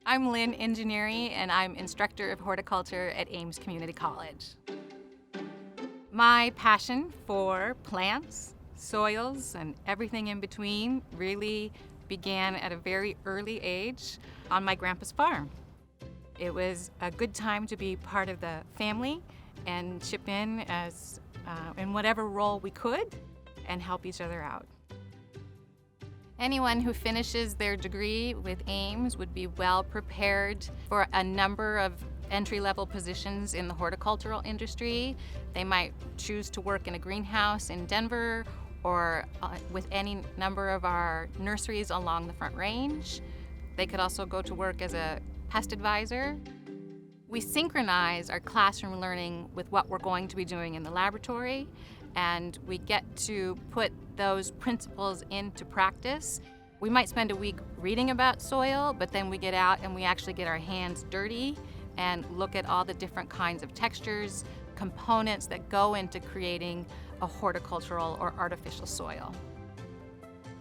I'm Lynn Engineering, and I'm instructor of horticulture at Ames Community College. My passion for plants, soils, and everything in between really began at a very early age on my grandpa's farm. It was a good time to be part of the family and chip in in whatever role we could and help each other out. Anyone who finishes their degree with Ames would be well prepared for a number of entry-level positions in the horticultural industry. They might choose to work in a greenhouse in Denver or with any number of our nurseries along the Front Range. They could also go to work as a pest advisor. We synchronize our classroom learning with what we're going to be doing in the laboratory, and we get to put those principles into practice. We might spend a week reading about soil, but then we get out and we actually get our hands dirty and look at all the different kinds of textures, components that go into creating a horticultural or artificial soil.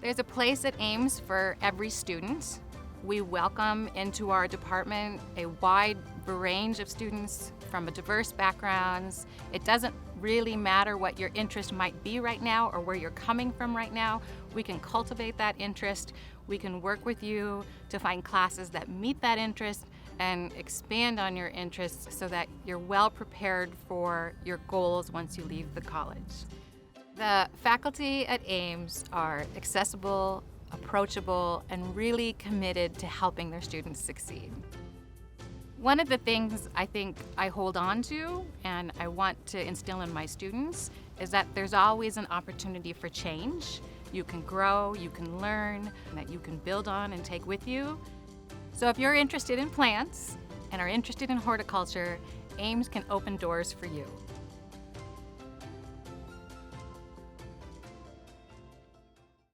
There's a place at Ames for every student. We welcome into our department a wide range of students from diverse backgrounds. It doesn't really matter what your interest might be right now or where you're coming from right now. We can cultivate that interest. We can work with you to find classes that meet that interest and expand on your interests so that you're well prepared for your goals once you leave the college. The faculty at Ames are accessible, approachable, and really committed to helping their students succeed. One of the things I think I hold on to and I want to instill in my students is that there's always an opportunity for change. You can grow, you can learn, that you can build on and take with you. So if you're interested in plants and are interested in horticulture, Ames can open doors for you.